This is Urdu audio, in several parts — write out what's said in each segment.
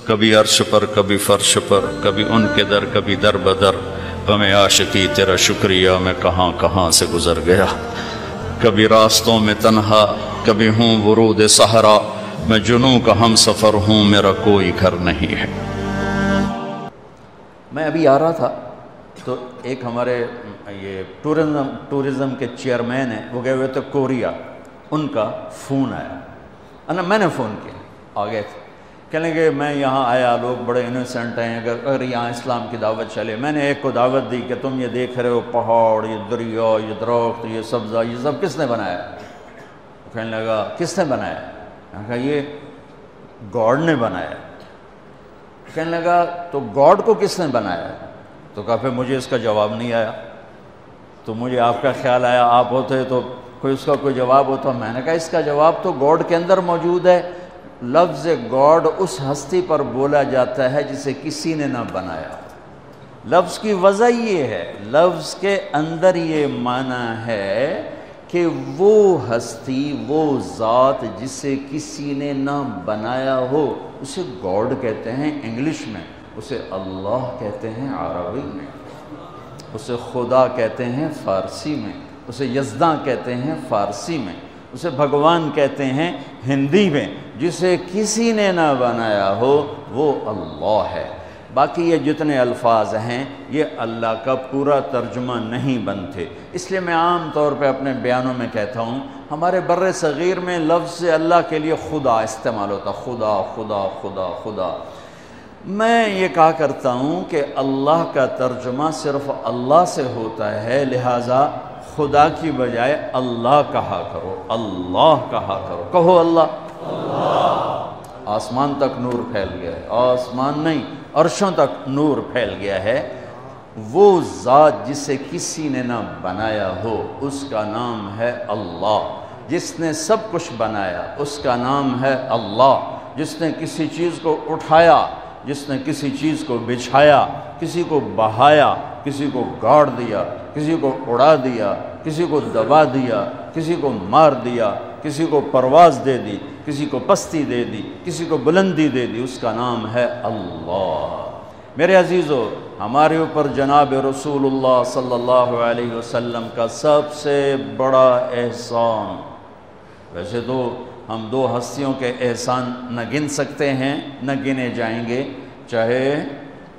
کبھی عرش پر کبھی فرش پر، کبھی ان کے در کبھی در بدر، غم عاشقی تیرا شکریہ میں کہاں کہاں سے گزر گیا، کبھی راستوں میں تنہا کبھی ہوں ورود صحرا، میں جنوں کا ہم سفر ہوں میرا کوئی گھر نہیں ہے۔ میں ابھی آ رہا تھا تو ایک ہمارے یہ ٹورزم کے چیئرمین ہیں، وہ گئے ہوئے تھے کوریا، ان کا فون آیا، میں نے فون کیا، آ گئے تھے، کہنے کہ میں یہاں آیا، لوگ بڑے انوسینٹ ہیں، اگر یہاں اسلام کی دعوت چلے۔ میں نے ایک کو دعوت دی کہ تم یہ دیکھ رہے ہو پہاڑ، یہ دریا، یہ درخت، یہ سبزہ، یہ سب کس نے بنایا؟ کہنے لگا کس نے بنایا؟ میں نے کہا یہ گاڈ نے بنایا۔ کہنے لگا تو گاڈ کو کس نے بنایا؟ تو کہا پھر مجھے اس کا جواب نہیں آیا، تو مجھے آپ کا خیال آیا آپ ہوتے تو کوئی اس کا کوئی جواب ہوتا۔ میں نے کہا اس کا جواب تو گاڈ کے اندر موجود ہے۔ لفظ گاڈ اس ہستی پر بولا جاتا ہے جسے کسی نے نہ بنایا۔ لفظ کی وجہ یہ ہے، لفظ کے اندر یہ معنی ہے کہ وہ ہستی، وہ ذات جسے کسی نے نہ بنایا ہو، اسے گاڈ کہتے ہیں انگلش میں، اسے اللہ کہتے ہیں عربی میں، اسے خدا کہتے ہیں فارسی میں، اسے یزداں کہتے ہیں فارسی میں، اسے بھگوان کہتے ہیں ہندی میں۔ جسے کسی نے نہ بنایا ہو وہ اللہ ہے۔ باقی یہ جتنے الفاظ ہیں یہ اللہ کا پورا ترجمہ نہیں بنتے، اس لیے میں عام طور پہ اپنے بیانوں میں کہتا ہوں، ہمارے بر صغیر میں لفظ اللہ کے لیے خدا استعمال ہوتا، خدا خدا خدا خدا۔ میں یہ کہا کرتا ہوں کہ اللہ کا ترجمہ صرف اللہ سے ہوتا ہے، لہٰذا خدا کی بجائے اللہ کہا کرو، اللہ کہا کرو، کہو اللہ۔ آسمان تک نور پھیل گیا ہے، آسمان نہیں عرشوں تک نور پھیل گیا ہے۔ وہ ذات جسے کسی نے نہ بنایا ہو اس کا نام ہے اللہ۔ جس نے سب کچھ بنایا اس کا نام ہے اللہ۔ جس نے کسی چیز کو اٹھایا، جس نے کسی چیز کو بچھایا، کسی کو بہایا، کسی کو گاڑ دیا، کسی کو اڑا دیا، کسی کو دبا دیا، کسی کو مار دیا، کسی کو پرواز دے دی، کسی کو پستی دے دی، کسی کو بلندی دے دی، اس کا نام ہے اللہ۔ میرے عزیزو، ہمارے اوپر جناب رسول اللہ صلی اللہ علیہ وسلم کا سب سے بڑا احسان، ویسے تو ہم دو ہستیوں کے احسان نہ گن سکتے ہیں، نہ گنے جائیں گے، چاہے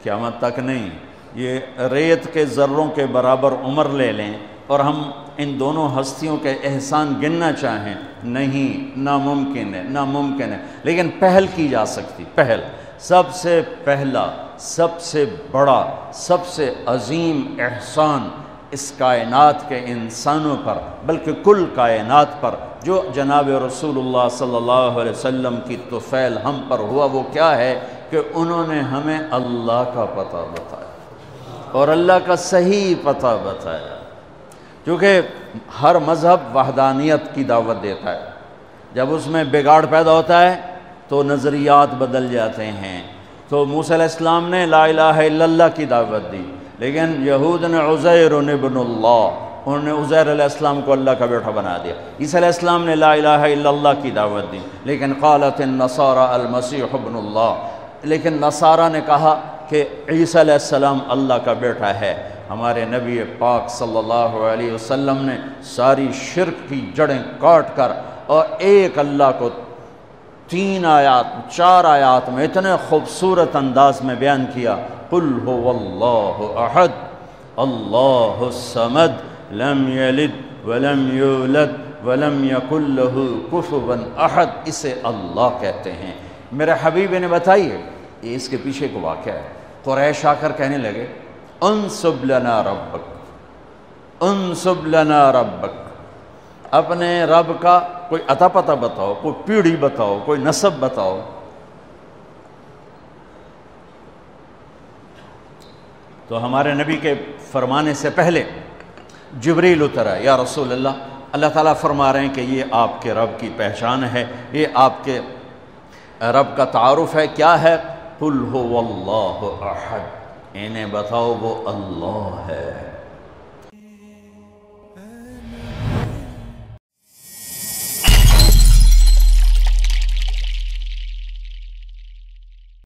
قیامت تک نہیں، یہ ریت کے ذروں کے برابر عمر لے لیں اور ہم ان دونوں ہستیوں کے احسان گننا چاہیں، نہیں، ناممکن ہے، ناممکن ہے، لیکن پہل کی جا سکتی۔ پہل، سب سے پہلا، سب سے بڑا، سب سے عظیم احسان اس کائنات کے انسانوں پر، بلکہ کل کائنات پر، جو جناب رسول اللہ صلی اللہ علیہ وسلم کی طفیل ہم پر ہوا، وہ کیا ہے کہ انہوں نے ہمیں اللہ کا پتہ بتایا اور اللہ کا صحیح پتہ بتایا۔ کیونکہ ہر مذہب وحدانیت کی دعوت دیتا ہے، جب اس میں بگاڑ پیدا ہوتا ہے تو نظریات بدل جاتے ہیں۔ تو موسیٰ علیہ السلام نے لا الہ الا اللہ کی دعوت دی، لیکن یہود نے عزیر ابن اللہ، انہوں نے عزیر علیہ السلام کو اللہ کا بیٹا بنا دیا۔ عیسیٰ علیہ السلام نے لا الہ الا اللہ کی دعوت دی، لیکن قالت النصارى المسیح ابن اللہ، لیکن نصارہ نے کہا کہ عیسیٰ علیہ السلام اللہ کا بیٹا ہے۔ ہمارے نبی پاک صلی اللہ علیہ وسلم نے ساری شرک کی جڑیں کاٹ کر اور ایک اللہ کو 3 آیات 4 آیات میں اتنے خوبصورت انداز میں بیان کیا، قل هو اللہ احد اللہ الصمد لم یلد ولم یولد ولم یکن له کفوا احد، اسے اللہ کہتے ہیں۔ میرے حبیب نے بتائیے، اس کے پیچھے کو واقعہ ہے۔ قریش آ کر کہنے لگے انصب لنا ربک، انصب لنا ربک، اپنے رب کا کوئی عطا پتہ بتاؤ، کوئی پیڑھی بتاؤ، کوئی نسب بتاؤ۔ تو ہمارے نبی کے فرمانے سے پہلے جبریل اترا، یا رسول اللہ، اللہ تعالیٰ فرما رہے ہیں کہ یہ آپ کے رب کی پہچان ہے، یہ آپ کے رب کا تعارف ہے، کیا ہے؟ قل هو اللہ احد، انہیں بتاؤ وہ اللہ ہے۔